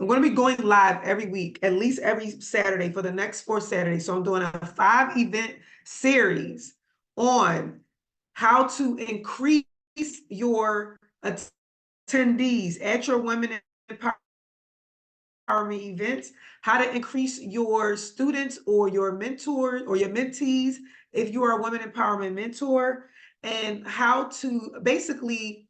I'm going to be going live every week, at least every Saturday for the next 4 Saturdays. So I'm doing a 5-event series on how to increase your attendees at your Women Empowerment events, how to increase your students or your mentors or your mentees if you are a Women Empowerment mentor, and how to basically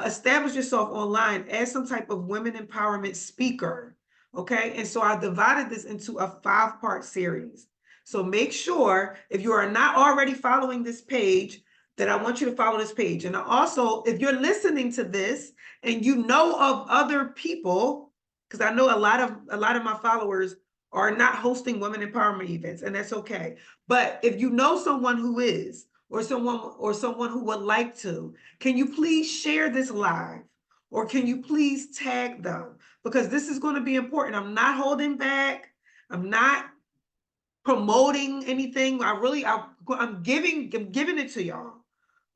establish yourself online as some type of women empowerment speaker. Okay, and so I divided this into a 5-part series. So make sure if you are not already following this page, that I want you to follow this page. And also, if you're listening to this and you know of other people, because I know a lot of my followers are not hosting women empowerment events, and that's okay. But if you know someone who is, or someone who would like to, can you please share this live? Or can you please tag them? Because this is going to be important. I'm not holding back. I'm not promoting anything. I'm giving it to y'all.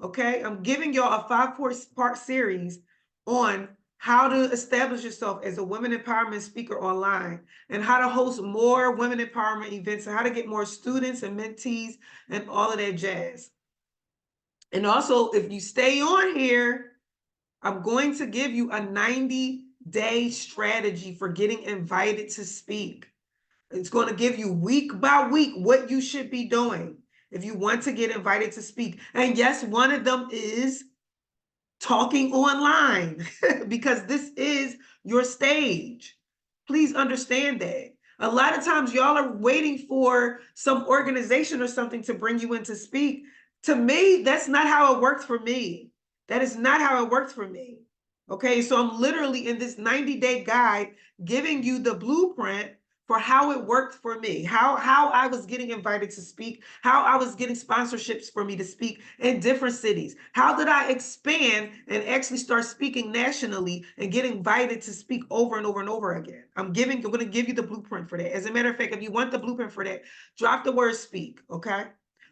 Okay, I'm giving y'all a 5-part series on how to establish yourself as a women empowerment speaker online, and how to host more women empowerment events, and how to get more students and mentees and all of that jazz. And also, if you stay on here, I'm going to give you a 90-day strategy for getting invited to speak. It's going to give you week by week what you should be doing if you want to get invited to speak. And yes, one of them is talking online because this is your stage. Please understand that. A lot of times y'all are waiting for some organization or something to bring you in to speak. To me, that's not how it works for me. That is not how it works for me. Okay, so I'm literally in this 90-day guide giving you the blueprint for how it worked for me, how I was getting invited to speak, how I was getting sponsorships for me to speak in different cities. How did I expand and actually start speaking nationally and get invited to speak over and over and over again? I'm going to give you the blueprint for that. As a matter of fact, if you want the blueprint for that, drop the word speak, okay?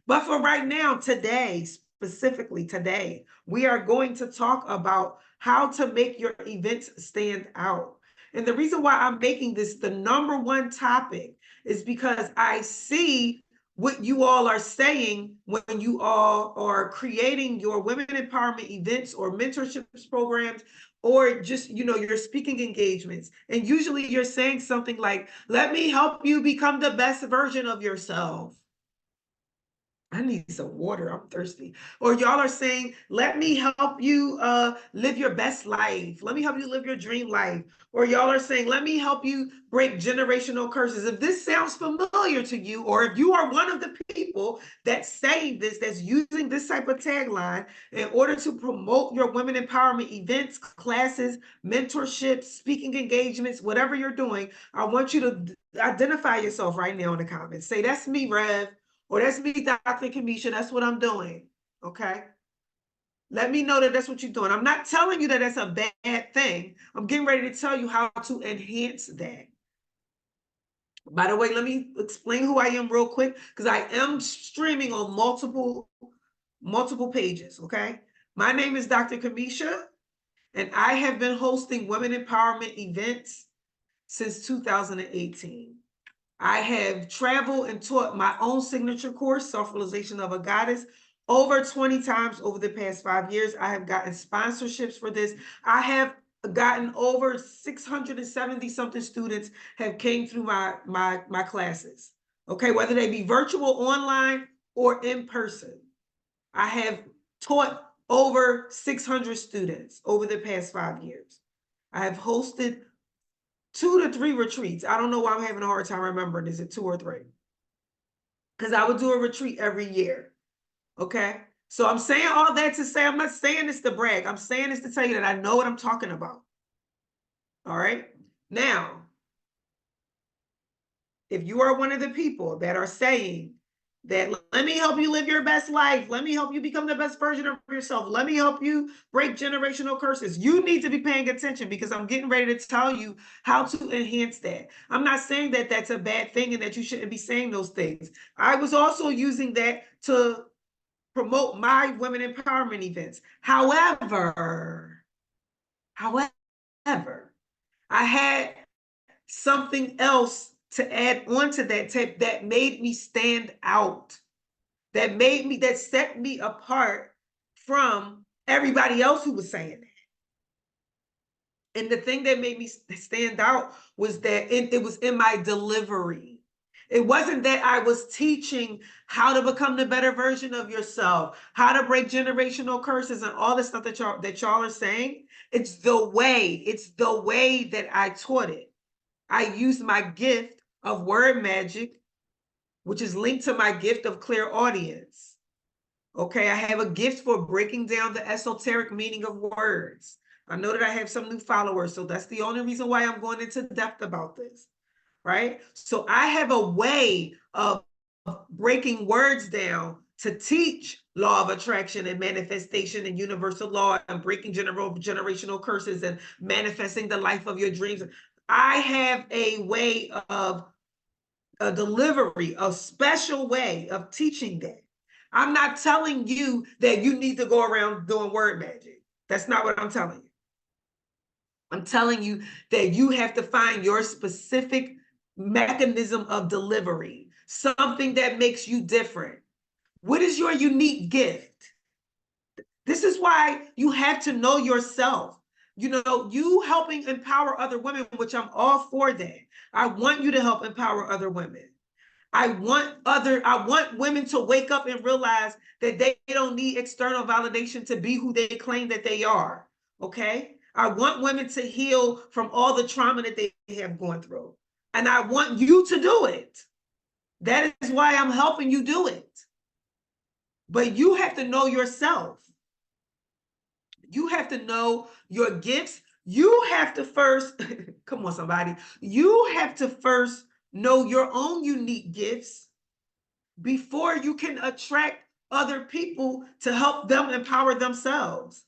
But for right now, today, specifically today, we are going to talk about how to make your events stand out. And the reason why I'm making this the #1 topic is because I see what you all are saying when you all are creating your women empowerment events or mentorships programs, or just, your speaking engagements. And usually you're saying something like, let me help you become the best version of yourself. I need some water. I'm thirsty. Or y'all are saying, let me help you live your best life. Let me help you live your dream life. Or y'all are saying, let me help you break generational curses. If this sounds familiar to you, or if you are one of the people that's saying this, that's using this type of tagline in order to promote your women empowerment events, classes, mentorships, speaking engagements, whatever you're doing, I want you to identify yourself right now in the comments. Say, that's me, Rev. Or that's me, Dr. Kamisha, that's what I'm doing, okay? Let me know that that's what you're doing. I'm not telling you that that's a bad thing. I'm getting ready to tell you how to enhance that. By the way, let me explain who I am real quick, because I am streaming on multiple pages, okay? My name is Dr. Kamisha, and I have been hosting women empowerment events since 2018. I have traveled and taught my own signature course, Self-Realization of a Goddess, over 20 times over the past 5 years. I have gotten sponsorships for this. I have gotten over 670 something students have came through my classes. Okay, whether they be virtual, online, or in person. I have taught over 600 students over the past 5 years. I have hosted 2 to 3 retreats. I don't know why I'm having a hard time remembering. Is it 2 or 3? Because I would do a retreat every year. Okay. So I'm saying all that to say, I'm not saying this to brag. I'm saying this to tell you that I know what I'm talking about. All right. Now, if you are one of the people that are saying that, let me help you live your best life, let me help you become the best version of yourself, let me help you break generational curses, you need to be paying attention, because I'm getting ready to tell you how to enhance that. I'm not saying that that's a bad thing and that you shouldn't be saying those things. I was also using that to promote my women empowerment events. However, I had something else to add on to that tape that made me stand out, that set me apart from everybody else who was saying that. And the thing that made me stand out was that it was in my delivery. It wasn't that I was teaching how to become the better version of yourself, how to break generational curses and all the stuff that y'all are saying. It's the way that I taught it. I used my gift of word magic, which is linked to my gift of clairaudience. Okay, I have a gift for breaking down the esoteric meaning of words. I know that I have some new followers, so that's the only reason why I'm going into depth about this, right? So I have a way of breaking words down to teach law of attraction and manifestation and universal law and breaking generational curses and manifesting the life of your dreams. I have a way of a delivery, a special way of teaching that. I'm not telling you that you need to go around doing word magic. That's not what I'm telling you. I'm telling you that you have to find your specific mechanism of delivery, something that makes you different. What is your unique gift? This is why you have to know yourself. You know, you helping empower other women, which I'm all for that. I want you to help empower other women. I want women to wake up and realize that they don't need external validation to be who they claim that they are. Okay? I want women to heal from all the trauma that they have gone through. And I want you to do it. That is why I'm helping you do it. But you have to know yourself. You have to know your gifts. You have to first, come on, somebody. You have to first know your own unique gifts before you can attract other people to help them empower themselves,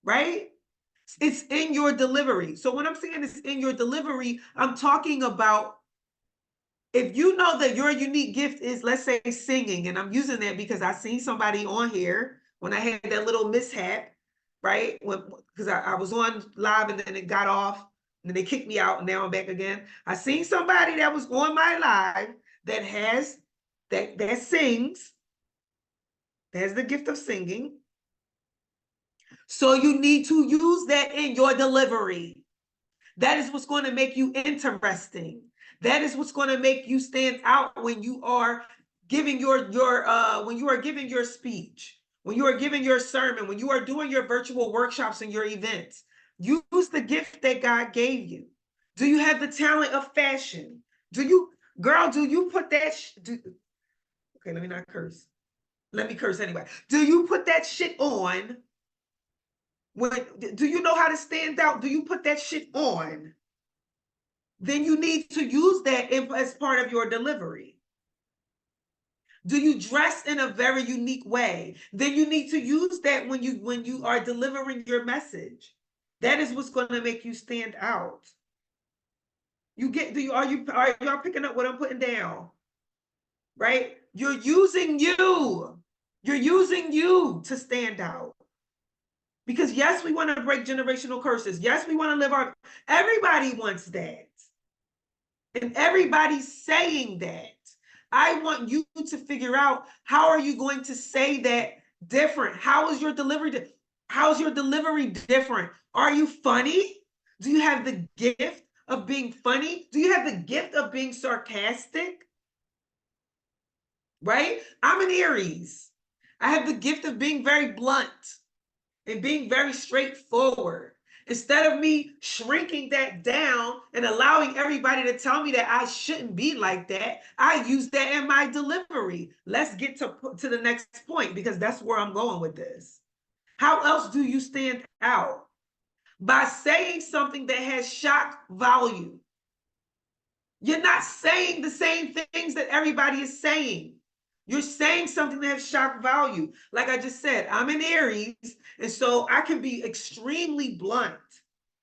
right? It's in your delivery. So when I'm saying it's in your delivery, I'm talking about if you know that your unique gift is, let's say, singing, and I'm using that because I seen somebody on here when I had that little mishap, right? Because I was on live and then it got off and then they kicked me out and now I'm back again. I seen somebody that was on my live that has that sings, that has the gift of singing. So you need to use that in your delivery. That is what's going to make you interesting. That is what's going to make you stand out when you are giving when you are giving your speech, when you are giving your sermon, when you are doing your virtual workshops and your events. Use the gift that God gave you. Do you have the talent of fashion? Do you put that? Okay, let me not curse. Let me curse anyway. Do you put that shit on? Do you know how to stand out? Do you put that shit on? Then you need to use that as part of your delivery. Do you dress in a very unique way? Then you need to use that when you are delivering your message. That is what's going to make you stand out. Are y'all picking up what I'm putting down? Right? You're using you. You're using you to stand out. Because yes, we want to break generational curses. Yes, we want to live everybody wants that. And everybody's saying that. I want you to figure out, how are you going to say that different? How's your delivery different? Are you funny? Do you have the gift of being funny? Do you have the gift of being sarcastic? Right? I'm an Aries. I have the gift of being very blunt and being very straightforward. Instead of me shrinking that down and allowing everybody to tell me that I shouldn't be like that, I use that in my delivery. Let's get to the next point, because that's where I'm going with this. How else do you stand out? By saying something that has shock value. You're not saying the same things that everybody is saying. You're saying something that has shock value. Like I just said, I'm an Aries, and so I can be extremely blunt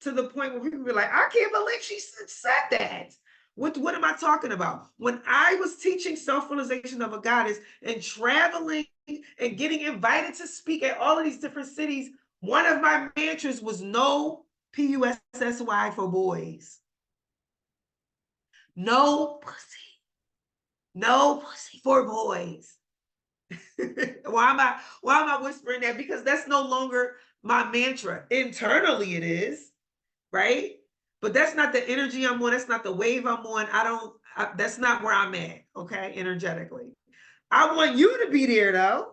to the point where people be like, I can't believe she said that. What am I talking about? When I was teaching self-realization of a goddess and traveling and getting invited to speak at all of these different cities, one of my mantras was no PUSSY for boys. No pussy. No pussy for boys. Why am I whispering that? Because that's no longer my mantra. Internally it is, right? But that's not the energy I'm on. That's not the wave I'm on. That's not where I'm at, okay, energetically. I want you to be there though.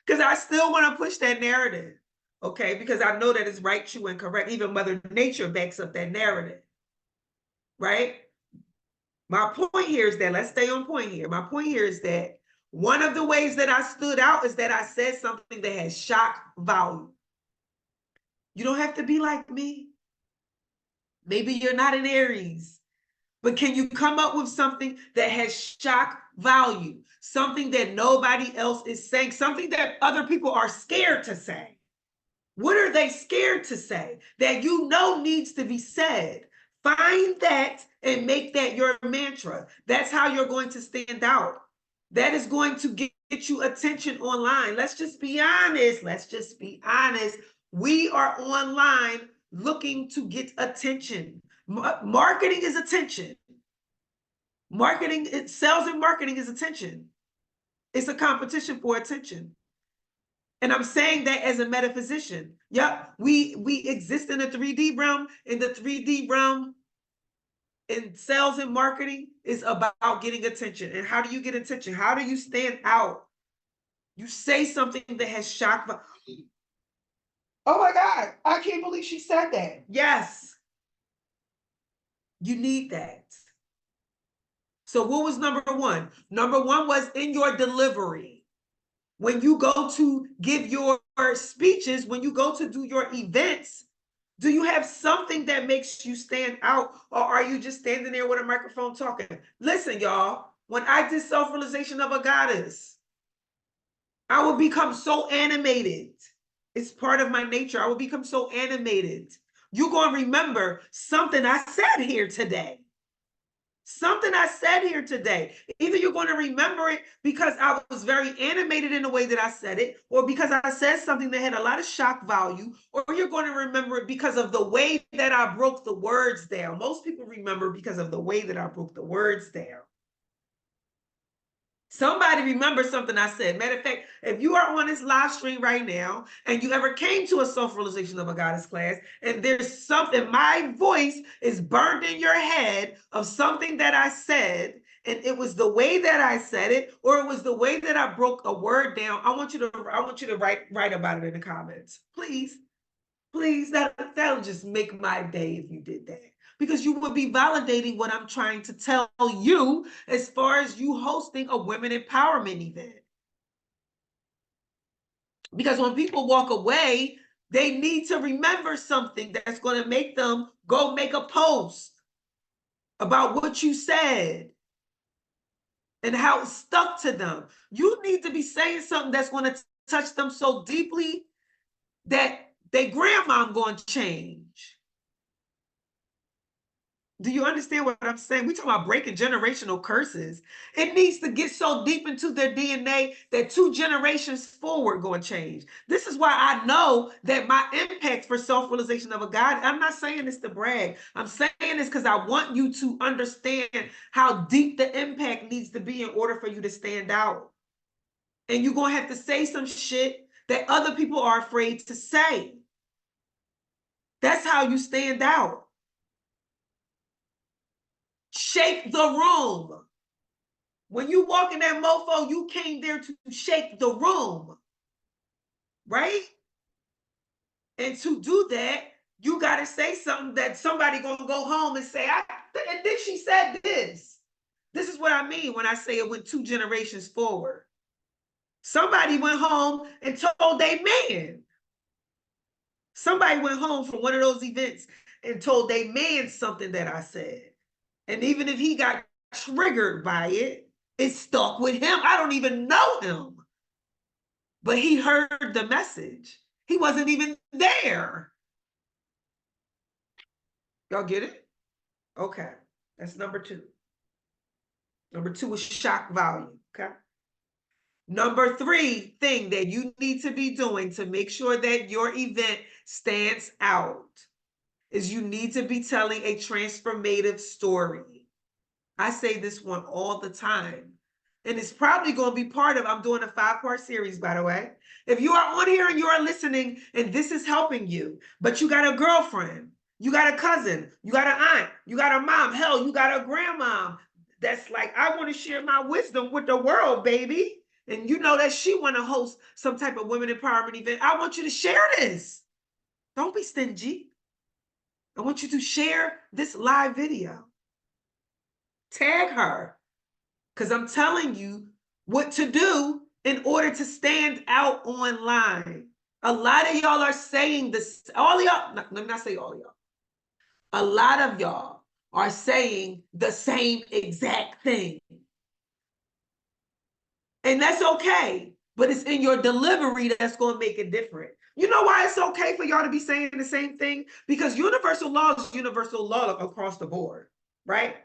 Because I still want to push that narrative, okay? Because I know that it's right, true, and correct. Even Mother Nature backs up that narrative, right? My point here is that, let's stay on point here. My point here is that one of the ways that I stood out is that I said something that has shock value. You don't have to be like me. Maybe you're not an Aries, but can you come up with something that has shock value? Something that nobody else is saying, something that other people are scared to say. What are they scared to say that you know needs to be said? Find that and make that your mantra. That's how you're going to stand out. That is going to get you attention online. Let's just be honest. Let's just be honest. We are online looking to get attention. Marketing is attention. Sales and marketing is attention. It's a competition for attention. And I'm saying that as a metaphysician. Yep, we exist in the 3D realm. In the 3D realm, in sales and marketing, is about getting attention. And how do you get attention? How do you stand out? You say something that has shocked. Oh my God, I can't believe she said that. Yes, you need that. So what was number one? Number one was in your delivery. When you go to give your speeches, when you go to do your events, do you have something that makes you stand out, or are you just standing there with a microphone talking? Listen, y'all, when I did Self-Realization of a Goddess, I would become so animated. It's part of my nature. I would become so animated. You're going to remember something I said here today. Something I said here today. Either you're going to remember it because I was very animated in the way that I said it, or because I said something that had a lot of shock value, or you're going to remember it because of the way that I broke the words down. Most people remember because of the way that I broke the words down. Somebody remember something I said. Matter of fact, if you are on this live stream right now and you ever came to a Self-Realization of a Goddess class and there's something, my voice is burned in your head of something that I said, and it was the way that I said it, or it was the way that I broke a word down, I want you to write about it in the comments. Please, please, that'll just make my day if you did that. Because you would be validating what I'm trying to tell you as far as you hosting a women empowerment event. Because when people walk away, they need to remember something that's going to make them go make a post about what you said and how it stuck to them. You need to be saying something that's going to touch them so deeply that their grandma going to change. Do you understand what I'm saying? We're talking about breaking generational curses. It needs to get so deep into their DNA that 2 generations forward going to change. This is why I know that my impact for Self-Realization of a God, I'm not saying this to brag. I'm saying this because I want you to understand how deep the impact needs to be in order for you to stand out. And you're going to have to say some shit that other people are afraid to say. That's how you stand out. Shake the room. When you walk in that mofo, you came there to shake the room, right? And to do that, you got to say something that somebody going to go home and say, and then she said this. This is what I mean when I say it went 2 generations forward. Somebody went home and told their man. Somebody went home from one of those events and told their man something that I said. And even if he got triggered by it, it stuck with him. I don't even know him. But he heard the message. He wasn't even there. Y'all get it? Okay. That's number 2. Number 2 is shock value. Okay. Number 3 thing that you need to be doing to make sure that your event stands out is you need to be telling a transformative story. I say this one all the time. And it's probably going to be part of, I'm doing a 5-part series, by the way. If you are on here and you are listening and this is helping you, but you got a girlfriend, you got a cousin, you got an aunt, you got a mom, hell, you got a grandmom that's like, I want to share my wisdom with the world, baby. And you know that she want to host some type of women empowerment event. I want you to share this. Don't be stingy. I want you to share this live video. Tag her, because I'm telling you what to do in order to stand out online. A lot of y'all are saying this, all y'all, let me not say all y'all. A lot of y'all are saying the same exact thing. And that's okay, but it's in your delivery that's going to make it different. You know why it's okay for y'all to be saying the same thing? Because universal law is universal law across the board, right?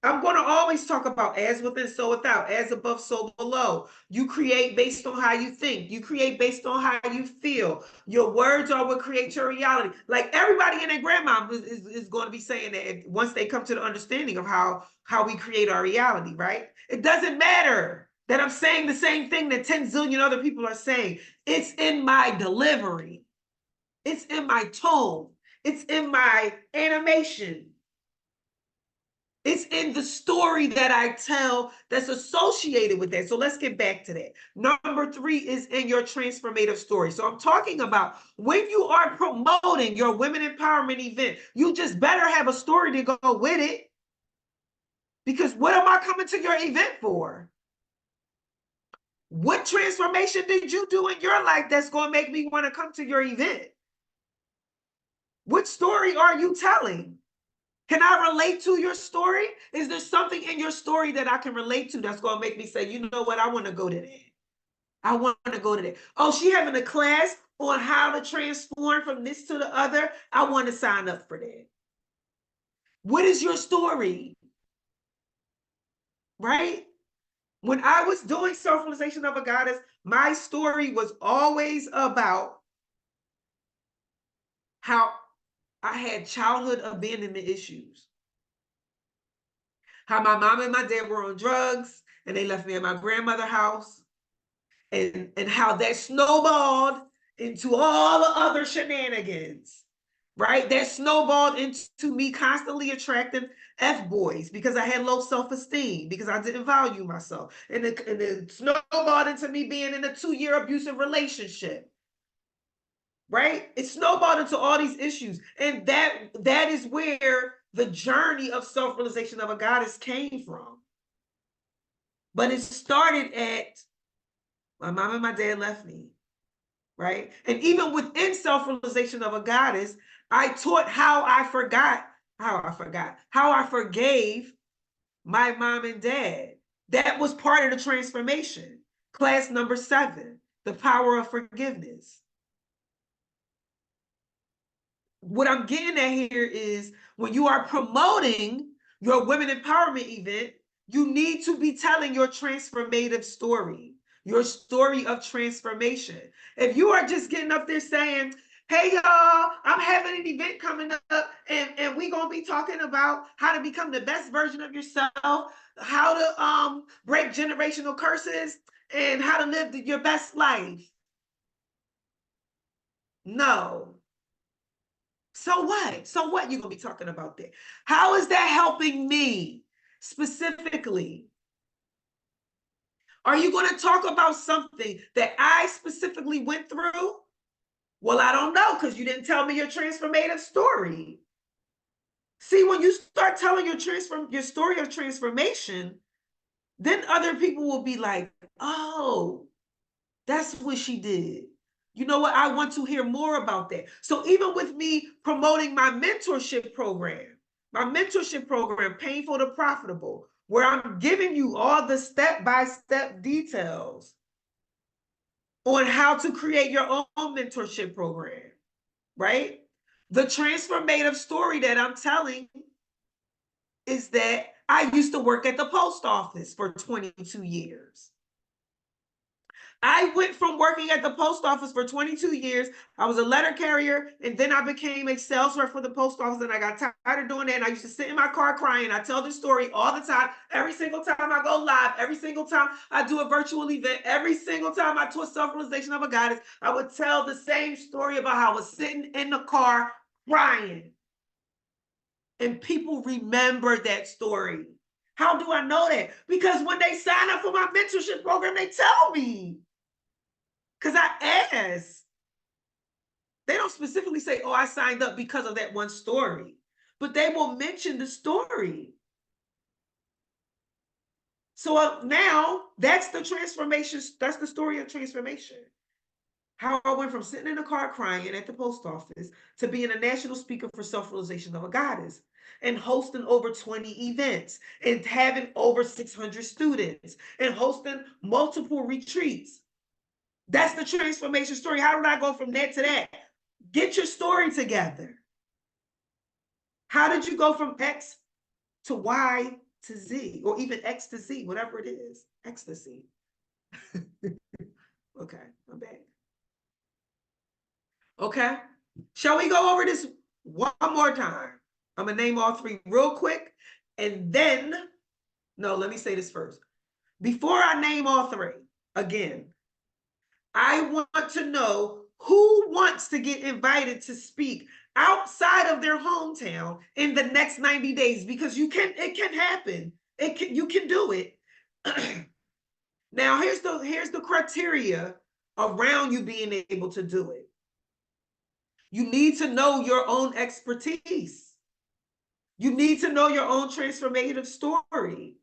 I'm going to always talk about as within, so without, as above, so below. You create based on how you think. You create based on how you feel. Your words are what create your reality. Like everybody and their grandma is going to be saying that once they come to the understanding of how we create our reality, right? It doesn't matter that I'm saying the same thing that 10 zillion other people are saying. It's in my delivery. It's in my tone. It's in my animation. It's in the story that I tell that's associated with that. So let's get back to that. Number 3 is in your transformative story. So I'm talking about when you are promoting your women empowerment event, you just better have a story to go with it. Because what am I coming to your event for? What transformation did you do in your life that's going to make me want to come to your event? What story are you telling? Can I relate to your story? Is there something in your story that I can relate to that's going to make me say, you know what, I want to go to that. I want to go to that. Oh, she having a class on how to transform from this to the other. I want to sign up for that. What is your story? Right? When I was doing Self-Realization of a Goddess, my story was always about how I had childhood abandonment issues. How my mom and my dad were on drugs and they left me at my grandmother's house, and how that snowballed into all the other shenanigans, right? That snowballed into me constantly attracting F-boys because I had low self-esteem, because I didn't value myself. And it snowballed into me being in a 2-year abusive relationship. Right? It snowballed into all these issues. And that is where the journey of self-realization of a goddess came from. But it started at my mom and my dad left me, right? And even within self-realization of a goddess, I taught how I forgave my mom and dad. That was part of the transformation. Class number 7, the power of forgiveness. What I'm getting at here is when you are promoting your women empowerment event, you need to be telling your transformative story, your story of transformation. If you are just getting up there saying, hey, y'all, I'm having an event coming up and we're going to be talking about how to become the best version of yourself, how to break generational curses, and how to live your best life. No. So what? So what you're going to be talking about there? How is that helping me specifically? Are you going to talk about something that I specifically went through? Well, I don't know, because you didn't tell me your transformative story. See, when you start telling your story of transformation, then other people will be like, oh, that's what she did. You know what? I want to hear more about that. So even with me promoting my mentorship program, Painful to Profitable, where I'm giving you all the step-by-step details on how to create your own mentorship program, right? The transformative story that I'm telling is that I used to work at the post office for 22 years. I went from working at the post office for 22 years. I was a letter carrier, and then I became a sales rep for the post office, and I got tired of doing that. And I used to sit in my car crying. I tell this story all the time. Every single time I go live, every single time I do a virtual event, every single time I do a self-realization of a goddess, I would tell the same story about how I was sitting in the car crying. And people remember that story. How do I know that? Because when they sign up for my mentorship program, they tell me. Because I asked. They don't specifically say, oh, I signed up because of that one story, but they will mention the story. So now that's the transformation. That's the story of transformation. How I went from sitting in a car crying at the post office to being a national speaker for self-realization of a goddess and hosting over 20 events and having over 600 students and hosting multiple retreats. That's the transformation story. How did I go from that to that? Get your story together. How did you go from X to Y to Z, or even X to Z, whatever it is, ecstasy? Okay, I'm back. Okay, shall we go over this one more time? I'm gonna name all three real quick, and then, no, let me say this first. Before I name all three, again, I want to know who wants to get invited to speak outside of their hometown in the next 90 days, because it can happen. You can do it. Now, here's the criteria around you being able to do it. You need to know your own expertise. You need to know your own transformative story,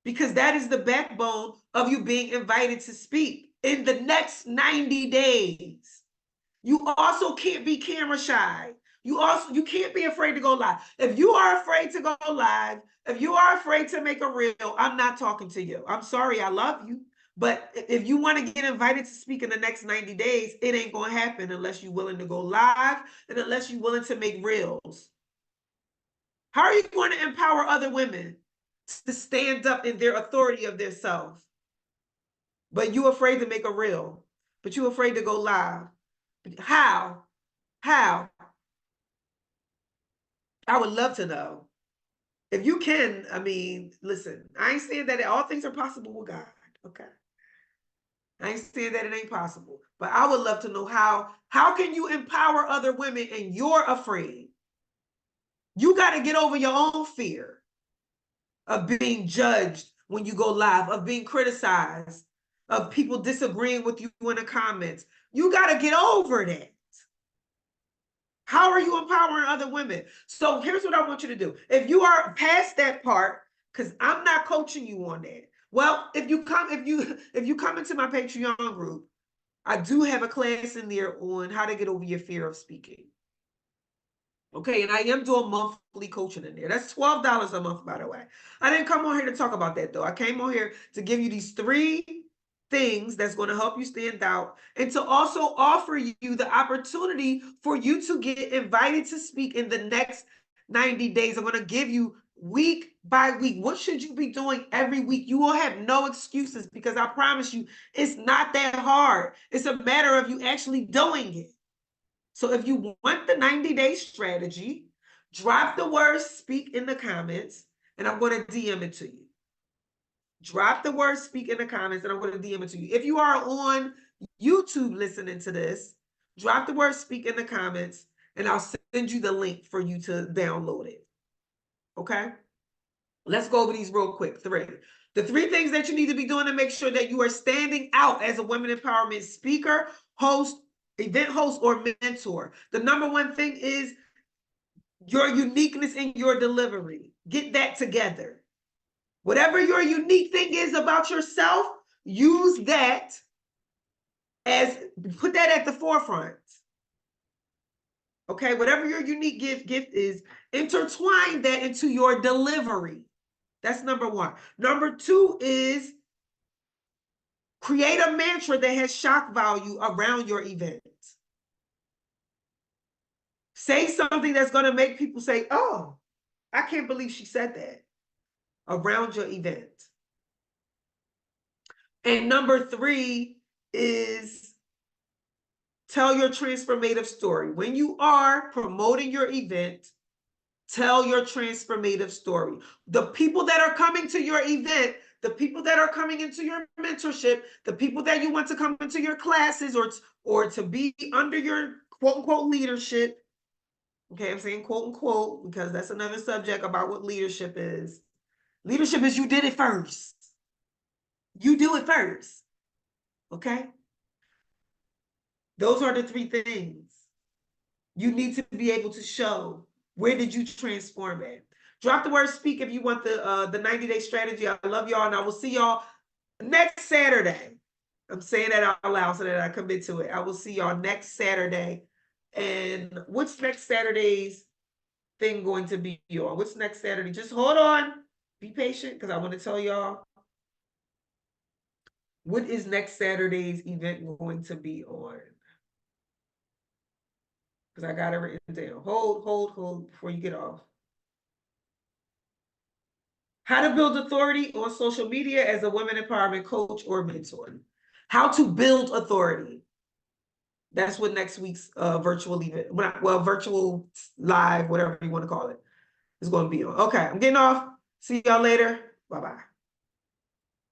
because that is the backbone of you being invited to speak in the next 90 days. You also can't be camera shy. You can't be afraid to go live. If you are afraid to go live, if you are afraid to make a reel, I'm not talking to you. I'm sorry, I love you. But if you want to get invited to speak in the next 90 days, it ain't going to happen unless you're willing to go live and unless you're willing to make reels. How are you going to empower other women to stand up in their authority of their self? But you're afraid to make a reel, but you're afraid to go live. How? How? I would love to know. If you can, I mean, listen, I ain't saying that all things are possible with God, okay? I ain't saying that it ain't possible, but I would love to know how can you empower other women and you're afraid? You got to get over your own fear of being judged when you go live, of being criticized, of people disagreeing with you in the comments. You got to get over that. How are you empowering other women? So here's what I want you to do. If you are past that part, because I'm not coaching you on that. Well, if you come into my Patreon group, I do have a class in there on how to get over your fear of speaking. Okay, and I am doing monthly coaching in there. That's $12 a month, by the way. I didn't come on here to talk about that, though. I came on here to give you these 3 things that's going to help you stand out, and to also offer you the opportunity for you to get invited to speak in the next 90 days. I'm going to give you week by week. What should you be doing every week? You will have no excuses, because I promise you, it's not that hard. It's a matter of you actually doing it. So if you want the 90-day strategy, drop the word speak in the comments, and I'm going to DM it to you. Drop the word speak in the comments, and I'm going to DM it to you. If you are on YouTube listening to this, drop the word speak in the comments, and I'll send you the link for you to download it. Okay? Let's go over these real quick. 3. The 3 things that you need to be doing to make sure that you are standing out as a women empowerment speaker, host, event host, or mentor. The number 1 thing is your uniqueness in your delivery. Get that together. Whatever your unique thing is about yourself, use that put that at the forefront. Okay, whatever your unique gift is, intertwine that into your delivery. That's number 1. Number 2 is create a mantra that has shock value around your event. Say something that's going to make people say, oh, I can't believe she said that, around your event. And number 3 is tell your transformative story. When you are promoting your event, tell your transformative story. The people that are coming to your event, the people that are coming into your mentorship, the people that you want to come into your classes or to be under your quote unquote leadership. Okay, I'm saying quote unquote because that's another subject about what leadership is. Leadership is you did it first. You do it first. Okay? Those are the three things. You need to be able to show where did you transform at. Drop the word speak if you want the 90-day strategy. I love y'all, and I will see y'all next Saturday. I'm saying that out loud so that I commit to it. I will see y'all next Saturday. And what's next Saturday's thing going to be on? What's next Saturday? Just hold on. Be patient because I want to tell y'all what is next Saturday's event going to be on. Because I got it written down. Hold before you get off. How to build authority on social media as a women empowerment coach or mentor. How to build authority. That's what next week's virtual event, well, virtual live, whatever you want to call it, is going to be on. Okay, I'm getting off. See y'all later. Bye-bye.